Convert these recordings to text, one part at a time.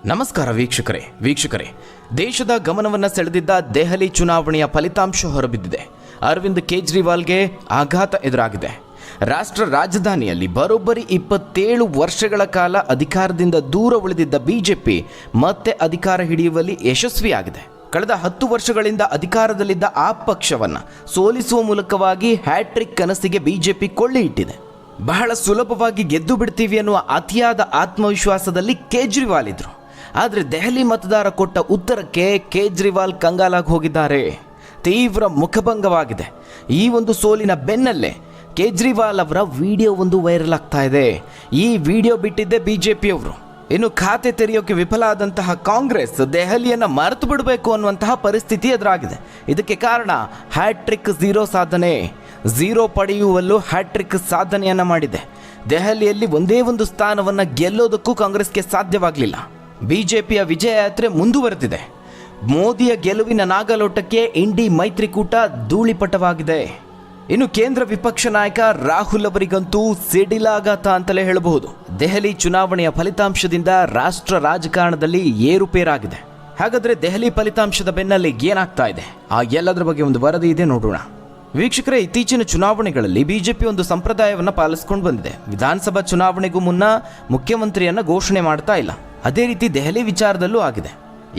ನಮಸ್ಕಾರ ವೀಕ್ಷಕರೇ ದೇಶದ ಗಮನವನ್ನು ಸೆಳೆದಿದ್ದ ದೆಹಲಿ ಚುನಾವಣೆಯ ಫಲಿತಾಂಶ ಹೊರಬಿದ್ದಿದೆ. ಅರವಿಂದ್ ಕೇಜ್ರಿವಾಲ್ಗೆ ಆಘಾತ ಎದುರಾಗಿದೆ. ರಾಷ್ಟ್ರ ರಾಜಧಾನಿಯಲ್ಲಿ ಬರೋಬ್ಬರಿ 27 ವರ್ಷಗಳ ಕಾಲ ಅಧಿಕಾರದಿಂದ ದೂರ ಉಳಿದಿದ್ದ ಬಿಜೆಪಿ ಮತ್ತೆ ಅಧಿಕಾರ ಹಿಡಿಯುವಲ್ಲಿ ಯಶಸ್ವಿಯಾಗಿದೆ. ಕಳೆದ 10 ವರ್ಷಗಳಿಂದ ಅಧಿಕಾರದಲ್ಲಿದ್ದ ಆ ಪಕ್ಷವನ್ನು ಸೋಲಿಸುವ ಮೂಲಕವಾಗಿ ಹ್ಯಾಟ್ರಿಕ್ ಕನಸಿಗೆ ಬಿಜೆಪಿ ಕೊಳ್ಳಿ ಇಟ್ಟಿದೆ. ಬಹಳ ಸುಲಭವಾಗಿ ಗೆದ್ದು ಬಿಡ್ತೀವಿ ಅನ್ನುವ ಅತಿಯಾದ ಆತ್ಮವಿಶ್ವಾಸದಲ್ಲಿ ಕೇಜ್ರಿವಾಲ್ ಇದ್ರು. ಆದರೆ ದೆಹಲಿ ಮತದಾರ ಕೊಟ್ಟ ಉತ್ತರಕ್ಕೆ ಕೇಜ್ರಿವಾಲ್ ಕಂಗಾಲಾಗಿ ಹೋಗಿದ್ದಾರೆ. ತೀವ್ರ ಮುಖಭಂಗವಾಗಿದೆ. ಈ ಒಂದು ಸೋಲಿನ ಬೆನ್ನಲ್ಲೇ ಕೇಜ್ರಿವಾಲ್ ಅವರ ವಿಡಿಯೋ ಒಂದು ವೈರಲ್ ಆಗ್ತಾ ಇದೆ. ಈ ವಿಡಿಯೋ ಬಿಟ್ಟಿದ್ದೆ ಬಿಜೆಪಿಯವರು. ಇನ್ನು ಖಾತೆ ತೆರೆಯೋಕೆ ವಿಫಲ ಆದಂತಹ ಕಾಂಗ್ರೆಸ್ ದೆಹಲಿಯನ್ನು ಮರೆತು ಬಿಡಬೇಕು ಅನ್ನುವಂತಹ ಪರಿಸ್ಥಿತಿ ಎದುರಾಗಿದೆ. ಇದಕ್ಕೆ ಕಾರಣ ಹ್ಯಾಟ್ರಿಕ್ ಝೀರೋ ಸಾಧನೆ. ಝೀರೋ ಪಡೆಯುವಲ್ಲೂ ಹ್ಯಾಟ್ರಿಕ್ ಸಾಧನೆಯನ್ನು ಮಾಡಿದೆ. ದೆಹಲಿಯಲ್ಲಿ ಒಂದೇ ಒಂದು ಸ್ಥಾನವನ್ನು ಗೆಲ್ಲೋದಕ್ಕೂ ಕಾಂಗ್ರೆಸ್ಗೆ ಸಾಧ್ಯವಾಗಲಿಲ್ಲ. ಬಿಜೆಪಿಯ ವಿಜಯ ಯಾತ್ರೆ ಮುಂದುವರೆದಿದೆ. ಮೋದಿಯ ಗೆಲುವಿನ ನಾಗಲೋಟಕ್ಕೆ ಇಂಡಿ ಮೈತ್ರಿಕೂಟ ಧೂಳಿಪಟವಾಗಿದೆ. ಇನ್ನು ಕೇಂದ್ರ ವಿಪಕ್ಷ ನಾಯಕ ರಾಹುಲ್ ಅವರಿಗಂತೂ ಸಿಡಿಲಾಘಾತ ಅಂತಲೇ ಹೇಳಬಹುದು. ದೆಹಲಿ ಚುನಾವಣೆಯ ಫಲಿತಾಂಶದಿಂದ ರಾಷ್ಟ್ರ ರಾಜಕಾರಣದಲ್ಲಿ ಏರುಪೇರಾಗಿದೆ. ಹಾಗಾದರೆ ದೆಹಲಿ ಫಲಿತಾಂಶದ ಬೆನ್ನಲ್ಲಿ ಏನಾಗ್ತಾ ಇದೆ, ಆ ಎಲ್ಲದರ ಬಗ್ಗೆ ಒಂದು ವರದಿ ಇದೆ, ನೋಡೋಣ. ವೀಕ್ಷಕರೇ, ಇತ್ತೀಚಿನ ಚುನಾವಣೆಗಳಲ್ಲಿ ಬಿಜೆಪಿ ಒಂದು ಸಂಪ್ರದಾಯವನ್ನು ಪಾಲಿಸಿಕೊಂಡು ಬಂದಿದೆ. ವಿಧಾನಸಭಾ ಚುನಾವಣೆಗೂ ಮುನ್ನ ಮುಖ್ಯಮಂತ್ರಿಯನ್ನು ಘೋಷಣೆ ಮಾಡ್ತಾ ಇಲ್ಲ. ಅದೇ ರೀತಿ ದೆಹಲಿ ವಿಚಾರದಲ್ಲೂ ಆಗಿದೆ.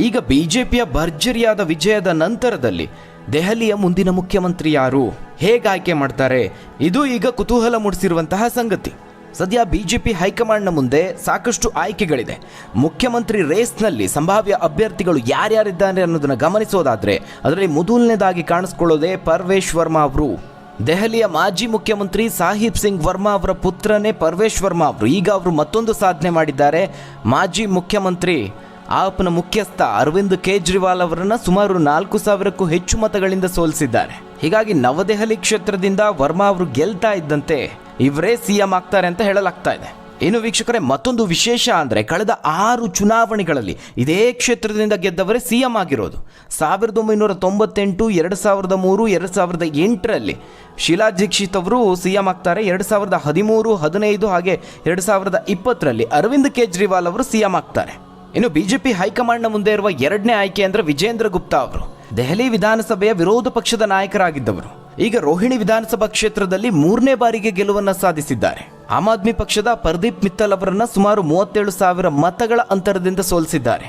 ಈಗ ಬಿಜೆಪಿಯ ಭರ್ಜರಿಯಾದ ವಿಜಯದ ನಂತರದಲ್ಲಿ ದೆಹಲಿಯ ಮುಂದಿನ ಮುಖ್ಯಮಂತ್ರಿ ಯಾರು, ಹೇಗೆ ಆಯ್ಕೆ ಮಾಡ್ತಾರೆ, ಇದು ಈಗ ಕುತೂಹಲ ಮೂಡಿಸಿರುವಂತಹ ಸಂಗತಿ. ಸದ್ಯ ಬಿಜೆಪಿ ಹೈಕಮಾಂಡ್ನ ಮುಂದೆ ಸಾಕಷ್ಟು ಆಯ್ಕೆಗಳಿದೆ. ಮುಖ್ಯಮಂತ್ರಿ ರೇಸ್ನಲ್ಲಿ ಸಂಭಾವ್ಯ ಅಭ್ಯರ್ಥಿಗಳು ಯಾರ್ಯಾರಿದ್ದಾರೆ ಅನ್ನೋದನ್ನು ಗಮನಿಸೋದಾದರೆ ಅದರಲ್ಲಿ ಮೊದಲನೇದಾಗಿ ಕಾಣಿಸ್ಕೊಳ್ಳೋದೇ ಪರ್ವೇಶ್ ವರ್ಮಾ ಅವರು. ದೆಹಲಿಯ ಮಾಜಿ ಮುಖ್ಯಮಂತ್ರಿ ಸಾಹಿಬ್ ಸಿಂಗ್ ವರ್ಮಾ ಅವರ ಪುತ್ರನೇ ಪರ್ವೇಶ್ ವರ್ಮಾ ಅವರು. ಈಗ ಅವರು ಮತ್ತೊಂದು ಸಾಧನೆ ಮಾಡಿದ್ದಾರೆ. ಮಾಜಿ ಮುಖ್ಯಮಂತ್ರಿ ಆಪ್ನ ಮುಖ್ಯಸ್ಥ ಅರವಿಂದ್ ಕೇಜ್ರಿವಾಲ್ ಅವರನ್ನು ಸುಮಾರು 4,000ಕ್ಕೂ ಹೆಚ್ಚು ಮತಗಳಿಂದ ಸೋಲಿಸಿದ್ದಾರೆ. ಹೀಗಾಗಿ ನವದೆಹಲಿ ಕ್ಷೇತ್ರದಿಂದ ವರ್ಮಾ ಅವರು ಗೆಲ್ತಾ ಇದ್ದಂತೆ ಇವರೇ ಸಿಎಂ ಆಗ್ತಾರೆ ಅಂತ ಹೇಳಲಾಗ್ತಾ ಇದೆ. ಇನ್ನು ವೀಕ್ಷಕರೇ, ಮತ್ತೊಂದು ವಿಶೇಷ ಅಂದರೆ ಕಳೆದ 6 ಚುನಾವಣೆಗಳಲ್ಲಿ ಇದೇ ಕ್ಷೇತ್ರದಿಂದ ಗೆದ್ದವರೇ ಸಿಎಂ ಆಗಿರೋದು. 1998, 2003, 2008ರಲ್ಲಿ ಶೀಲಾ ದೀಕ್ಷಿತ್ ಅವರು ಸಿಎಂ ಆಗ್ತಾರೆ. 2013, 15 ಹಾಗೆ 2020ರಲ್ಲಿ ಅರವಿಂದ್ ಕೇಜ್ರಿವಾಲ್ ಅವರು ಸಿಎಂ ಆಗ್ತಾರೆ. ಇನ್ನು ಬಿಜೆಪಿ ಹೈಕಮಾಂಡ್ನ ಮುಂದೆ ಇರುವ ಎರಡನೇ ಆಯ್ಕೆ ಅಂದರೆ ವಿಜೇಂದ್ರ ಗುಪ್ತಾ ಅವರು. ದೆಹಲಿ ವಿಧಾನಸಭೆಯ ವಿರೋಧ ಪಕ್ಷದ ನಾಯಕರಾಗಿದ್ದವರು. ಈಗ ರೋಹಿಣಿ ವಿಧಾನಸಭಾ ಕ್ಷೇತ್ರದಲ್ಲಿ 3ನೇ ಬಾರಿಗೆ ಗೆಲುವನ್ನು ಸಾಧಿಸಿದ್ದಾರೆ. ಆಮ್ ಆದ್ಮಿ ಪಕ್ಷದ ಪರ್ದೀಪ್ ಮಿತ್ತಲ್ ಅವರನ್ನು ಸುಮಾರು 37,000 ಮತಗಳ ಅಂತರದಿಂದ ಸೋಲಿಸಿದ್ದಾರೆ.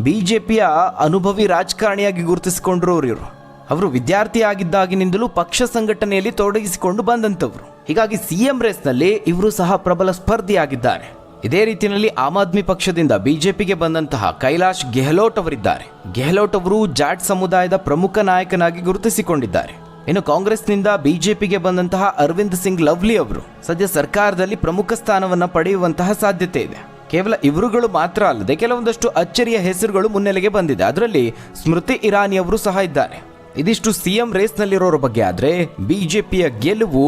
ಬಿಜೆಪಿಯ ಅನುಭವಿ ರಾಜಕಾರಣಿಯಾಗಿ ಗುರುತಿಸಿಕೊಂಡಿರೋರು ಇವರು. ಅವರು ವಿದ್ಯಾರ್ಥಿಯಾಗಿದ್ದಾಗಿನಿಂದಲೂ ಪಕ್ಷ ಸಂಘಟನೆಯಲ್ಲಿ ತೊಡಗಿಸಿಕೊಂಡು ಬಂದಂಥವ್ರು. ಹೀಗಾಗಿ ಸಿಎಂ ರೇಸ್ನಲ್ಲಿ ಇವರು ಸಹ ಪ್ರಬಲ ಸ್ಪರ್ಧಿಯಾಗಿದ್ದಾರೆ. ಇದೇ ರೀತಿಯಲ್ಲಿ ಆಮ್ ಆದ್ಮಿ ಪಕ್ಷದಿಂದ ಬಿಜೆಪಿಗೆ ಬಂದಂತಹ ಕೈಲಾಶ್ ಗೆಹ್ಲೋಟ್ ಅವರಿದ್ದಾರೆ. ಗೆಹ್ಲೋಟ್ ಅವರು ಜಾಟ್ ಸಮುದಾಯದ ಪ್ರಮುಖ ನಾಯಕನಾಗಿ ಗುರುತಿಸಿಕೊಂಡಿದ್ದಾರೆ. ಇನ್ನು ಕಾಂಗ್ರೆಸ್ನಿಂದ ಬಿಜೆಪಿಗೆ ಬಂದಂತಹ ಅರವಿಂದ್ ಸಿಂಗ್ ಲವ್ಲಿ ಅವರು ಸದ್ಯ ಸರ್ಕಾರದಲ್ಲಿ ಪ್ರಮುಖ ಸ್ಥಾನವನ್ನು ಪಡೆಯುವಂತಹ ಸಾಧ್ಯತೆ ಇದೆ. ಕೇವಲ ಇವರುಗಳು ಮಾತ್ರ ಅಲ್ಲದೆ ಕೆಲವೊಂದಷ್ಟು ಅಚ್ಚರಿಯ ಹೆಸರುಗಳು ಮುನ್ನೆಲೆಗೆ ಬಂದಿದೆ. ಅದರಲ್ಲಿ ಸ್ಮೃತಿ ಇರಾನಿ ಅವರು ಸಹ ಇದ್ದಾರೆ. ಇದಿಷ್ಟು ಸಿಎಂ ರೇಸ್ನಲ್ಲಿರೋರ ಬಗ್ಗೆ. ಆದರೆ ಬಿಜೆಪಿಯ ಗೆಲುವು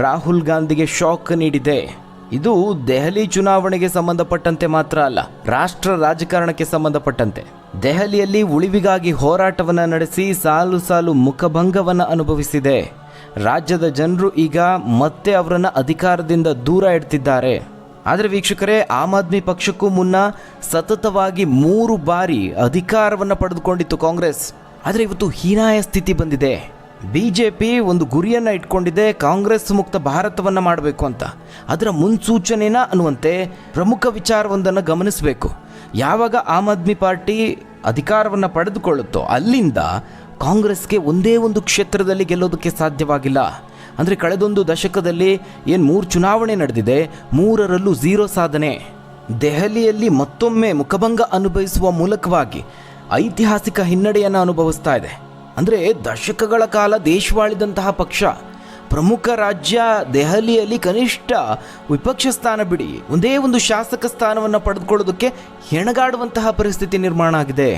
ರಾಹುಲ್ ಗಾಂಧಿಗೆ ಶಾಕ್ ನೀಡಿದೆ. ಇದು ದೆಹಲಿ ಚುನಾವಣೆಗೆ ಸಂಬಂಧಪಟ್ಟಂತೆ ಮಾತ್ರ ಅಲ್ಲ, ರಾಷ್ಟ್ರ ರಾಜಕಾರಣಕ್ಕೆ ಸಂಬಂಧಪಟ್ಟಂತೆ. ದೆಹಲಿಯಲ್ಲಿ ಉಳಿವಿಗಾಗಿ ಹೋರಾಟವನ್ನು ನಡೆಸಿ ಸಾಲು ಸಾಲು ಮುಖಭಂಗವನ್ನು ಅನುಭವಿಸಿದೆ. ರಾಜ್ಯದ ಜನರು ಈಗ ಮತ್ತೆ ಅವರನ್ನು ಅಧಿಕಾರದಿಂದ ದೂರ ಇಡ್ತಿದ್ದಾರೆ. ಆದರೆ ವೀಕ್ಷಕರೇ, ಆಮ್ ಆದ್ಮಿ ಪಕ್ಷಕ್ಕೂ ಮುನ್ನ ಸತತವಾಗಿ 3 ಬಾರಿ ಅಧಿಕಾರವನ್ನು ಪಡೆದುಕೊಂಡಿತ್ತು ಕಾಂಗ್ರೆಸ್. ಆದರೆ ಇವತ್ತು ಹೀನಾಯ ಸ್ಥಿತಿ ಬಂದಿದೆ. ಬಿಜೆಪಿ ಒಂದು ಗುರಿಯನ್ನು ಇಟ್ಕೊಂಡಿದೆ, ಕಾಂಗ್ರೆಸ್ ಮುಕ್ತ ಭಾರತವನ್ನು ಮಾಡಬೇಕು ಅಂತ. ಅದರ ಮುನ್ಸೂಚನೆನ ಅನ್ನುವಂತೆ ಪ್ರಮುಖ ವಿಚಾರವೊಂದನ್ನು ಗಮನಿಸಬೇಕು. ಯಾವಾಗ ಆಮ್ ಆದ್ಮಿ ಪಾರ್ಟಿ ಅಧಿಕಾರವನ್ನು ಪಡೆದುಕೊಳ್ಳುತ್ತೋ ಅಲ್ಲಿಂದ ಕಾಂಗ್ರೆಸ್ಗೆ ಒಂದೇ ಒಂದು ಕ್ಷೇತ್ರದಲ್ಲಿ ಗೆಲ್ಲೋದಕ್ಕೆ ಸಾಧ್ಯವಾಗಿಲ್ಲ. ಅಂದರೆ ಕಳೆದೊಂದು ದಶಕದಲ್ಲಿ ಏನು 3 ಚುನಾವಣೆ ನಡೆದಿದೆ, 3ರಲ್ಲೂ ಝೀರೋ ಸಾಧನೆ. ದೆಹಲಿಯಲ್ಲಿ ಮತ್ತೊಮ್ಮೆ ಮುಖಭಂಗ ಅನುಭವಿಸುವ ಮೂಲಕವಾಗಿ ಐತಿಹಾಸಿಕ ಹಿನ್ನಡೆಯನ್ನು ಅನುಭವಿಸ್ತಾ ಇದೆ. ಅಂದರೆ ದಶಕಗಳ ಕಾಲ ದೇಶವಾಳಿದಂತಹ ಪಕ್ಷ, ಪ್ರಮುಖ ರಾಜ್ಯ ದೆಹಲಿಯಲ್ಲಿ ಕನಿಷ್ಠ ವಿಪಕ್ಷ ಸ್ಥಾನ ಬಿಡಿ ಒಂದೇ ಒಂದು ಶಾಸಕ ಸ್ಥಾನವನ್ನು ಪಡೆದುಕೊಳ್ಳೋದಕ್ಕೆ ಹೆಣಗಾಡುವಂತಹ ಪರಿಸ್ಥಿತಿ ನಿರ್ಮಾಣ ಆಗಿದೆ.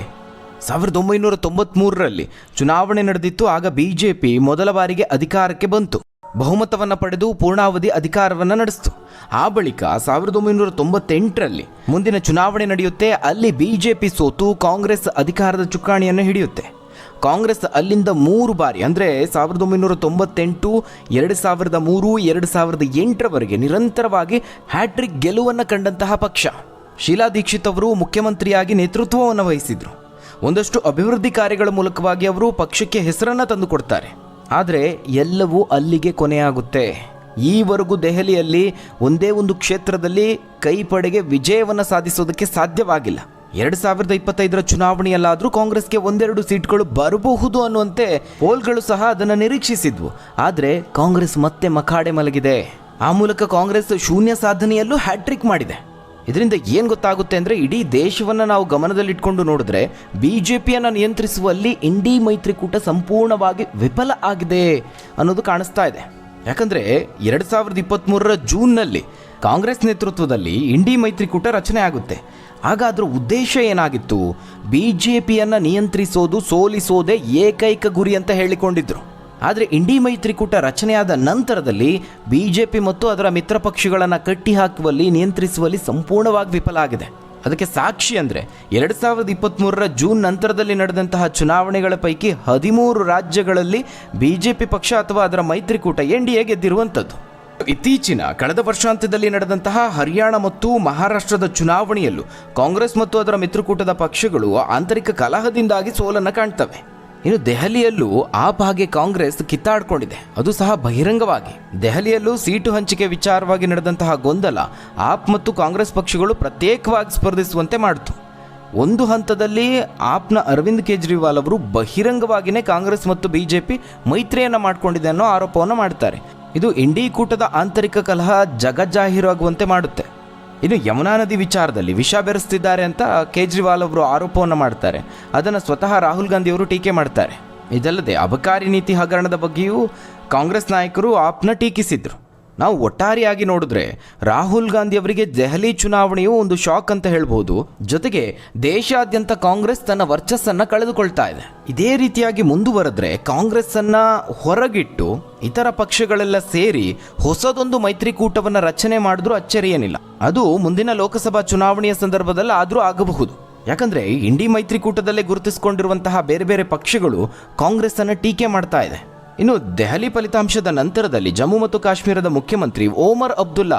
1993ರಲ್ಲಿ ಚುನಾವಣೆ ನಡೆದಿತ್ತು. ಆಗ ಬಿಜೆಪಿ ಮೊದಲ ಬಾರಿಗೆ ಅಧಿಕಾರಕ್ಕೆ ಬಂತು. ಬಹುಮತವನ್ನು ಪಡೆದು ಪೂರ್ಣಾವಧಿ ಅಧಿಕಾರವನ್ನು ನಡೆಸಿತು. ಆ ಬಳಿಕ 1998ರಲ್ಲಿ ಮುಂದಿನ ಚುನಾವಣೆ ನಡೆಯುತ್ತೆ. ಅಲ್ಲಿ ಬಿಜೆಪಿ ಸೋತು ಕಾಂಗ್ರೆಸ್ ಅಧಿಕಾರದ ಚುಕ್ಕಾಣಿಯನ್ನು ಹಿಡಿಯುತ್ತೆ. ಕಾಂಗ್ರೆಸ್ ಅಲ್ಲಿಂದ 3 ಬಾರಿ ಅಂದರೆ 1998, 2003, 2008ರವರೆಗೆ ನಿರಂತರವಾಗಿ ಹ್ಯಾಟ್ರಿಕ್ ಗೆಲುವನ್ನು ಕಂಡಂತಹ ಪಕ್ಷ. ಶೀಲಾ ದೀಕ್ಷಿತ್ ಅವರು ಮುಖ್ಯಮಂತ್ರಿಯಾಗಿ ನೇತೃತ್ವವನ್ನು ವಹಿಸಿದ್ರು. ಒಂದಷ್ಟು ಅಭಿವೃದ್ಧಿ ಕಾರ್ಯಗಳ ಮೂಲಕವಾಗಿ ಅವರು ಪಕ್ಷಕ್ಕೆ ಹೆಸರನ್ನು ತಂದುಕೊಡ್ತಾರೆ. ಆದರೆ ಎಲ್ಲವೂ ಅಲ್ಲಿಗೆ ಕೊನೆಯಾಗುತ್ತೆ. ಈವರೆಗೂ ದೆಹಲಿಯಲ್ಲಿ ಒಂದೇ ಒಂದು ಕ್ಷೇತ್ರದಲ್ಲಿ ಕೈಪಡೆಗೆ ವಿಜಯವನ್ನು ಸಾಧಿಸೋದಕ್ಕೆ ಸಾಧ್ಯವಾಗಿಲ್ಲ. 2025ರ ಚುನಾವಣೆಯಲ್ಲಾದರೂ ಕಾಂಗ್ರೆಸ್ಗೆ ಒಂದೆರಡು ಸೀಟ್ಗಳು ಬರಬಹುದು ಅನ್ನುವಂತೆ ಪೋಲ್ಗಳು ಸಹ ಅದನ್ನು ನಿರೀಕ್ಷಿಸಿದ್ವು. ಆದರೆ ಕಾಂಗ್ರೆಸ್ ಮತ್ತೆ ಮಖಾಡೆ ಮಲಗಿದೆ. ಆ ಮೂಲಕ ಕಾಂಗ್ರೆಸ್ ಶೂನ್ಯ ಸಾಧನೆಯಲ್ಲೂ ಹ್ಯಾಟ್ರಿಕ್ ಮಾಡಿದೆ. ಇದರಿಂದ ಏನು ಗೊತ್ತಾಗುತ್ತೆ ಅಂದರೆ, ಇಡೀ ದೇಶವನ್ನು ನಾವು ಗಮನದಲ್ಲಿಟ್ಕೊಂಡು ನೋಡಿದ್ರೆ BJPಯನ್ನು ನಿಯಂತ್ರಿಸುವಲ್ಲಿ ಇಂಡಿ ಮೈತ್ರಿಕೂಟ ಸಂಪೂರ್ಣವಾಗಿ ವಿಫಲ ಆಗಿದೆ ಅನ್ನೋದು ಕಾಣಿಸ್ತಾ ಇದೆ. ಯಾಕಂದರೆ 2023ರ ಜೂನ್ನಲ್ಲಿ ಕಾಂಗ್ರೆಸ್ ನೇತೃತ್ವದಲ್ಲಿ ಇಂಡಿ ಮೈತ್ರಿಕೂಟ ರಚನೆ ಆಗುತ್ತೆ. ಆಗ ಅದರ ಉದ್ದೇಶ ಏನಾಗಿತ್ತು? BJPಯನ್ನು ನಿಯಂತ್ರಿಸೋದು, ಸೋಲಿಸೋದೇ ಏಕೈಕ ಗುರಿ ಅಂತ ಹೇಳಿಕೊಂಡಿದ್ರು. ಆದರೆ ಇಂಡಿ ಮೈತ್ರಿಕೂಟ ರಚನೆಯಾದ ನಂತರದಲ್ಲಿ BJP ಮತ್ತು ಅದರ ಮಿತ್ರ ಪಕ್ಷಗಳನ್ನು ಕಟ್ಟಿ ಹಾಕುವಲ್ಲಿ, ನಿಯಂತ್ರಿಸುವಲ್ಲಿ ಸಂಪೂರ್ಣವಾಗಿ ವಿಫಲ ಆಗಿದೆ. ಅದಕ್ಕೆ ಸಾಕ್ಷಿ ಅಂದರೆ 2023ರ ಜೂನ್ ನಂತರದಲ್ಲಿ ನಡೆದಂತಹ ಚುನಾವಣೆಗಳ ಪೈಕಿ 13 ರಾಜ್ಯಗಳಲ್ಲಿ BJP ಪಕ್ಷ ಅಥವಾ ಅದರ ಮೈತ್ರಿಕೂಟ NDA ಗೆದ್ದಿರುವಂಥದ್ದು. ಇತ್ತೀಚಿನ ಕಳೆದ ವರ್ಷಾಂತ್ಯದಲ್ಲಿ ನಡೆದಂತಹ ಹರಿಯಾಣ ಮತ್ತು ಮಹಾರಾಷ್ಟ್ರದ ಚುನಾವಣೆಯಲ್ಲೂ ಕಾಂಗ್ರೆಸ್ ಮತ್ತು ಅದರ ಮಿತ್ರಕೂಟದ ಪಕ್ಷಗಳು ಆಂತರಿಕ ಕಲಹದಿಂದಾಗಿ ಸೋಲನ್ನು ಕಾಣ್ತವೆ. ಇನ್ನು ದೆಹಲಿಯಲ್ಲೂ ಆಪ್ ಹಾಗೆ ಕಾಂಗ್ರೆಸ್ ಕಿತ್ತಾಡಿಕೊಂಡಿದೆ, ಅದು ಸಹ ಬಹಿರಂಗವಾಗಿ. ದೆಹಲಿಯಲ್ಲೂ ಸೀಟು ಹಂಚಿಕೆ ವಿಚಾರವಾಗಿ ನಡೆದಂತಹ ಗೊಂದಲ ಆಪ್ ಮತ್ತು ಕಾಂಗ್ರೆಸ್ ಪಕ್ಷಗಳು ಪ್ರತ್ಯೇಕವಾಗಿ ಸ್ಪರ್ಧಿಸುವಂತೆ ಮಾಡಿತು. ಒಂದು ಹಂತದಲ್ಲಿ ಆಪ್ನ ಅರವಿಂದ್ ಕೇಜ್ರಿವಾಲ್ ಅವರು ಬಹಿರಂಗವಾಗಿಯೇ ಕಾಂಗ್ರೆಸ್ ಮತ್ತು BJP ಮೈತ್ರಿಯನ್ನು ಮಾಡಿಕೊಂಡಿದೆ ಅನ್ನೋ ಆರೋಪವನ್ನು ಮಾಡ್ತಾರೆ. ಇದು ಇಂಡಿ ಕೂಟದ ಆಂತರಿಕ ಕಲಹ ಜಗಜ್ಜಾಹೀರಾಗುವಂತೆ ಮಾಡುತ್ತೆ. ಇನ್ನು ಯಮುನಾ ನದಿ ವಿಚಾರದಲ್ಲಿ ವಿಷ ಬೆರೆಸ್ತಿದ್ದಾರೆ ಅಂತ ಕೇಜ್ರಿವಾಲ್ ಅವರು ಆರೋಪವನ್ನು ಮಾಡ್ತಾರೆ. ಅದನ್ನು ಸ್ವತಃ ರಾಹುಲ್ ಗಾಂಧಿ ಅವರು ಟೀಕೆ ಮಾಡ್ತಾರೆ. ಇದಲ್ಲದೆ ಅಬಕಾರಿ ನೀತಿ ಹಗರಣದ ಬಗ್ಗೆಯೂ ಕಾಂಗ್ರೆಸ್ ನಾಯಕರು ಆಪ್ನ ಟೀಕಿಸಿದ್ರು. ನಾವು ಒಟ್ಟಾರೆಯಾಗಿ ನೋಡಿದ್ರೆ ರಾಹುಲ್ ಗಾಂಧಿ ಅವರಿಗೆ ದೆಹಲಿ ಚುನಾವಣೆಯು ಒಂದು ಶಾಕ್ ಅಂತ ಹೇಳ್ಬೋದು. ಜೊತೆಗೆ ದೇಶಾದ್ಯಂತ ಕಾಂಗ್ರೆಸ್ ತನ್ನ ವರ್ಚಸ್ಸನ್ನು ಕಳೆದುಕೊಳ್ತಾ ಇದೆ. ಇದೇ ರೀತಿಯಾಗಿ ಮುಂದುವರೆದ್ರೆ ಕಾಂಗ್ರೆಸ್ಸನ್ನು ಹೊರಗಿಟ್ಟು ಇತರ ಪಕ್ಷಗಳೆಲ್ಲ ಸೇರಿ ಹೊಸದೊಂದು ಮೈತ್ರಿಕೂಟವನ್ನು ರಚನೆ ಮಾಡಿದ್ರೂ ಅಚ್ಚರಿಯೇನಿಲ್ಲ. ಅದು ಮುಂದಿನ ಲೋಕಸಭಾ ಚುನಾವಣೆಯ ಸಂದರ್ಭದಲ್ಲಿ ಆದರೂ ಆಗಬಹುದು. ಯಾಕಂದರೆ ಇಂಡಿ ಮೈತ್ರಿಕೂಟದಲ್ಲೇ ಗುರುತಿಸಿಕೊಂಡಿರುವಂತಹ ಬೇರೆ ಬೇರೆ ಪಕ್ಷಗಳು ಕಾಂಗ್ರೆಸ್ಸನ್ನು ಟೀಕೆ ಮಾಡ್ತಾ ಇದೆ. ಇನ್ನು ದೆಹಲಿ ಫಲಿತಾಂಶದ ನಂತರದಲ್ಲಿ ಜಮ್ಮು ಮತ್ತು ಕಾಶ್ಮೀರದ ಮುಖ್ಯಮಂತ್ರಿ ಓಮರ್ ಅಬ್ದುಲ್ಲಾ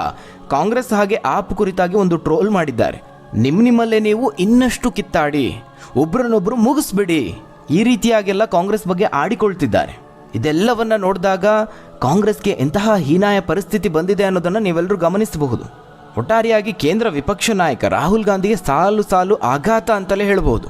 ಕಾಂಗ್ರೆಸ್ ಹಾಗೆ ಆಪ್ ಕುರಿತಾಗಿ ಒಂದು ಟ್ರೋಲ್ ಮಾಡಿದ್ದಾರೆ. ನಿಮ್ಮಲ್ಲೇ ನೀವು ಇನ್ನಷ್ಟು ಕಿತ್ತಾಡಿ, ಒಬ್ಬರನ್ನೊಬ್ಬರು ಮುಗಿಸ್ಬಿಡಿ, ಈ ರೀತಿಯಾಗೆಲ್ಲ ಕಾಂಗ್ರೆಸ್ ಬಗ್ಗೆ ಆಡಿಕೊಳ್ತಿದ್ದಾರೆ. ಇದೆಲ್ಲವನ್ನ ನೋಡಿದಾಗ ಕಾಂಗ್ರೆಸ್ಗೆ ಎಂತಹ ಹೀನಾಯ ಪರಿಸ್ಥಿತಿ ಬಂದಿದೆ ಅನ್ನೋದನ್ನು ನೀವೆಲ್ಲರೂ ಗಮನಿಸಬಹುದು. ಒಟ್ಟಾರೆಯಾಗಿ ಕೇಂದ್ರ ವಿಪಕ್ಷ ನಾಯಕ ರಾಹುಲ್ ಗಾಂಧಿಗೆ ಸಾಲು ಸಾಲು ಆಘಾತ ಅಂತಲೇ ಹೇಳಬಹುದು.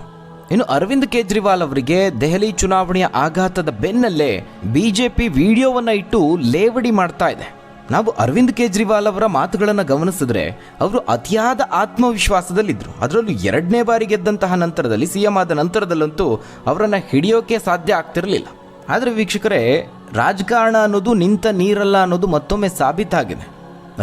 ಇನ್ನು ಅರವಿಂದ್ ಕೇಜ್ರಿವಾಲ್ ಅವರಿಗೆ ದೆಹಲಿ ಚುನಾವಣೆಯ ಆಘಾತದ ಬೆನ್ನಲ್ಲೇ BJP ವಿಡಿಯೋವನ್ನು ಇಟ್ಟು ಲೇವಡಿ ಮಾಡ್ತಾ ಇದೆ. ನಾವು ಅರವಿಂದ್ ಕೇಜ್ರಿವಾಲ್ ಅವರ ಮಾತುಗಳನ್ನು ಗಮನಿಸಿದ್ರೆ ಅವರು ಅತಿಯಾದ ಆತ್ಮವಿಶ್ವಾಸದಲ್ಲಿದ್ದರು. ಅದರಲ್ಲೂ 2ನೇ ಬಾರಿ ಗೆದ್ದಂತಹ ನಂತರದಲ್ಲಿ, CM ಆದ ನಂತರದಲ್ಲಂತೂ ಅವರನ್ನು ಹಿಡಿಯೋಕೆ ಸಾಧ್ಯ ಆಗ್ತಿರಲಿಲ್ಲ. ಆದರೆ ವೀಕ್ಷಕರೇ, ರಾಜಕಾರಣ ಅನ್ನೋದು ನಿಂತ ನೀರಲ್ಲ ಅನ್ನೋದು ಮತ್ತೊಮ್ಮೆ ಸಾಬೀತಾಗಿದೆ.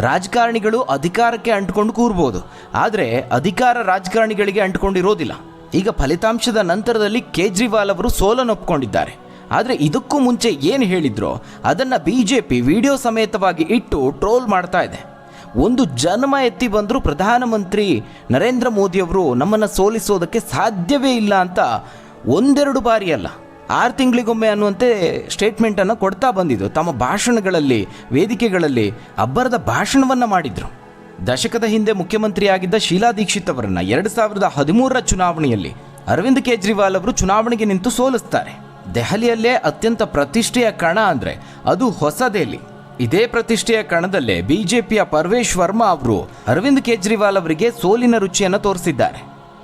ರಾಜಕಾರಣಿಗಳು ಅಧಿಕಾರಕ್ಕೆ ಅಂಟ್ಕೊಂಡು ಕೂರ್ಬೋದು, ಆದರೆ ಅಧಿಕಾರ ರಾಜಕಾರಣಿಗಳಿಗೆ ಅಂಟ್ಕೊಂಡಿರೋದಿಲ್ಲ. ಈಗ ಫಲಿತಾಂಶದ ನಂತರದಲ್ಲಿ ಕೇಜ್ರಿವಾಲ್ ಅವರು ಸೋಲನ್ನು ಒಪ್ಕೊಂಡಿದ್ದಾರೆ. ಆದರೆ ಇದಕ್ಕೂ ಮುಂಚೆ ಏನು ಹೇಳಿದ್ರೋ ಅದನ್ನು BJP ವಿಡಿಯೋ ಸಮೇತವಾಗಿ ಇಟ್ಟು ಟ್ರೋಲ್ ಮಾಡ್ತಾ ಇದೆ. ಒಂದು ಜನ್ಮ ಎತ್ತಿ ಬಂದರೂ ಪ್ರಧಾನಮಂತ್ರಿ ನರೇಂದ್ರ ಮೋದಿಯವರು ನಮ್ಮನ್ನು ಸೋಲಿಸೋದಕ್ಕೆ ಸಾಧ್ಯವೇ ಇಲ್ಲ ಅಂತ ಒಂದೆರಡು ಬಾರಿ ಅಲ್ಲ, 6 ತಿಂಗಳಿಗೊಮ್ಮೆ ಅನ್ನುವಂತೆ ಸ್ಟೇಟ್ಮೆಂಟನ್ನು ಕೊಡ್ತಾ ಬಂದಿದ್ದು. ತಮ್ಮ ಭಾಷಣಗಳಲ್ಲಿ, ವೇದಿಕೆಗಳಲ್ಲಿ ಅಬ್ಬರದ ಭಾಷಣವನ್ನು ಮಾಡಿದರು. ದಶಕದ ಹಿಂದೆ ಮುಖ್ಯಮಂತ್ರಿಯಾಗಿದ್ದ ಶೀಲಾ ದೀಕ್ಷಿತ್ ಅವರನ್ನ 2013ರ ಚುನಾವಣೆಯಲ್ಲಿ ಅರವಿಂದ್ ಕೇಜ್ರಿವಾಲ್ ಅವರು ಚುನಾವಣೆಗೆ ನಿಂತು ಸೋಲಿಸ್ತಾರೆ. ದೆಹಲಿಯಲ್ಲೇ ಅತ್ಯಂತ ಪ್ರತಿಷ್ಠೆಯ ಕಣ ಅಂದರೆ ಅದು ಹೊಸ ದೆಹಲಿ. ಇದೇ ಪ್ರತಿಷ್ಠೆಯ ಕಣದಲ್ಲೇ BJPಯ ಪರ್ವೇಶ್ ವರ್ಮಾ ಅವರು ಅರವಿಂದ್ ಕೇಜ್ರಿವಾಲ್ ಅವರಿಗೆ ಸೋಲಿನ ರುಚಿಯನ್ನು ತೋರಿಸಿದ್ದಾರೆ.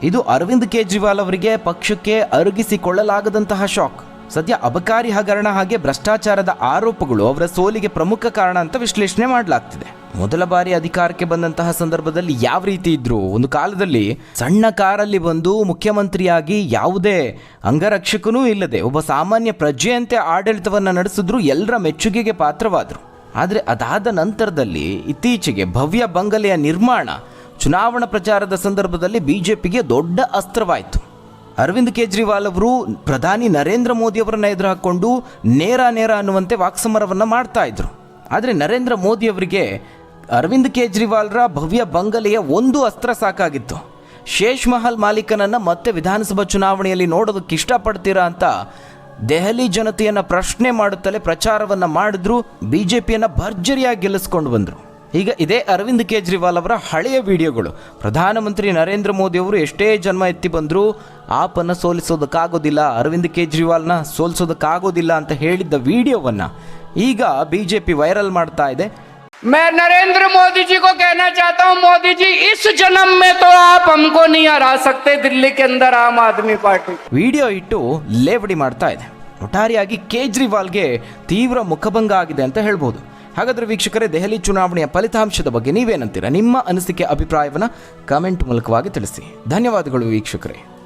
ಇದು ಅರವಿಂದ್ ಕೇಜ್ರಿವಾಲ್ ಅವರಿಗೆ ಪಕ್ಷಕ್ಕೆ ಅರಗಿಸಿಕೊಳ್ಳಲಾಗದಂತಹ ಶಾಕ್. ಸದ್ಯ ಅಬಕಾರಿ ಹಗರಣ ಹಾಗೆ ಭ್ರಷ್ಟಾಚಾರದ ಆರೋಪಗಳು ಅವರ ಸೋಲಿಗೆ ಪ್ರಮುಖ ಕಾರಣ ಅಂತ ವಿಶ್ಲೇಷಣೆ ಮಾಡಲಾಗ್ತಿದೆ. ಮೊದಲ ಬಾರಿ ಅಧಿಕಾರಕ್ಕೆ ಬಂದಂತಹ ಸಂದರ್ಭದಲ್ಲಿ ಯಾವ ರೀತಿ ಇದ್ರು, ಒಂದು ಕಾಲದಲ್ಲಿ ಸಣ್ಣ ಕಾರಲ್ಲಿ ಬಂದು ಮುಖ್ಯಮಂತ್ರಿಯಾಗಿ ಯಾವುದೇ ಅಂಗರಕ್ಷಕನೂ ಇಲ್ಲದೆ ಒಬ್ಬ ಸಾಮಾನ್ಯ ಪ್ರಜೆಯಂತೆ ಆಡಳಿತವನ್ನು ನಡೆಸಿದ್ರು, ಎಲ್ಲರ ಮೆಚ್ಚುಗೆಗೆ ಪಾತ್ರವಾದರು. ಆದರೆ ಅದಾದ ನಂತರದಲ್ಲಿ ಇತ್ತೀಚೆಗೆ ಭವ್ಯ ಬಂಗಲೆಯ ನಿರ್ಮಾಣ ಚುನಾವಣಾ ಪ್ರಚಾರದ ಸಂದರ್ಭದಲ್ಲಿ BJPಗೆ ದೊಡ್ಡ ಅಸ್ತ್ರವಾಯಿತು. ಅರವಿಂದ್ ಕೇಜ್ರಿವಾಲ್ ಅವರು ಪ್ರಧಾನಿ ನರೇಂದ್ರ ಮೋದಿ ಅವರನ್ನ ಎದುರು ಹಾಕ್ಕೊಂಡು ನೇರ ಅನ್ನುವಂತೆ ವಾಕ್ಸಮರವನ್ನು ಮಾಡ್ತಾ ಇದ್ರು. ಆದರೆ ನರೇಂದ್ರ ಮೋದಿ ಅವರಿಗೆ ಅರವಿಂದ್ ಕೇಜ್ರಿವಾಲ್ರ ಭವ್ಯ ಬಂಗಲೆಯ ಒಂದು ಅಸ್ತ್ರ ಸಾಕಾಗಿತ್ತು. ಶೇಷ್ ಮಹಲ್ ಮಾಲೀಕನನ್ನು ಮತ್ತೆ ವಿಧಾನಸಭಾ ಚುನಾವಣೆಯಲ್ಲಿ ನೋಡೋದಕ್ಕೆ ಇಷ್ಟಪಡ್ತೀರಾ ಅಂತ ದೆಹಲಿ ಜನತೆಯನ್ನು ಪ್ರಶ್ನೆ ಮಾಡುತ್ತಲೇ ಪ್ರಚಾರವನ್ನು ಮಾಡಿದ್ರು. BJPಯನ್ನು ಭರ್ಜರಿಯಾಗಿ ಗೆಲ್ಲಿಸ್ಕೊಂಡು ಬಂದರು. ಈಗ ಇದೇ ಅರವಿಂದ್ ಕೇಜ್ರಿವಾಲ್ ಅವರ ಹಳೆಯ ವಿಡಿಯೋಗಳು, ಪ್ರಧಾನಮಂತ್ರಿ ನರೇಂದ್ರ ಮೋದಿ ಅವರು ಎಷ್ಟೇ ಜನ್ಮ ಎತ್ತಿ ಬಂದರೂ ಆಪನ್ನು ಸೋಲಿಸೋದಕ್ಕಾಗೋದಿಲ್ಲ, ಅರವಿಂದ್ ಕೇಜ್ರಿವಾಲ್ನ ಸೋಲಿಸೋದಕ್ಕಾಗೋದಿಲ್ಲ ಅಂತ ಹೇಳಿದ್ದ ವಿಡಿಯೋವನ್ನು ಈಗ BJP ವೈರಲ್ ಮಾಡ್ತಾ ಇದೆ. मैं नरेंद्र मोदी जी को कहना चाहता हूं, मोदी जी इस जन्म में तो आप हमको नहीं हरा सकते दिल्ली के अंदर आम आदमी पार्टी. ವಿಡಿಯೋ ಇಟ್ಟು ಲೇವಡಿ ಮಾಡ್ತಾ ಇದೆ. ಒಟ್ಟಾರೆಯಾಗಿ ಕೇಜ್ರಿವಾಲ್ಗೆ ತೀವ್ರ ಮುಖಭಂಗ ಆಗಿದೆ ಅಂತ ಹೇಳ್ಬೋದು. ಹಾಗಾದರೆ ವೀಕ್ಷಕರೇ, ದೆಹಲಿ ಚುನಾವಣೆಯ ಫಲಿತಾಂಶದ ಬಗ್ಗೆ ನೀವೇನಂತೀರಾ? ನಿಮ್ಮ ಅನಿಸಿಕೆ, ಅಭಿಪ್ರಾಯವನ್ನು ಕಮೆಂಟ್ ಮೂಲಕವಾಗಿ ತಿಳಿಸಿ. ಧನ್ಯವಾದಗಳು ವೀಕ್ಷಕರೇ.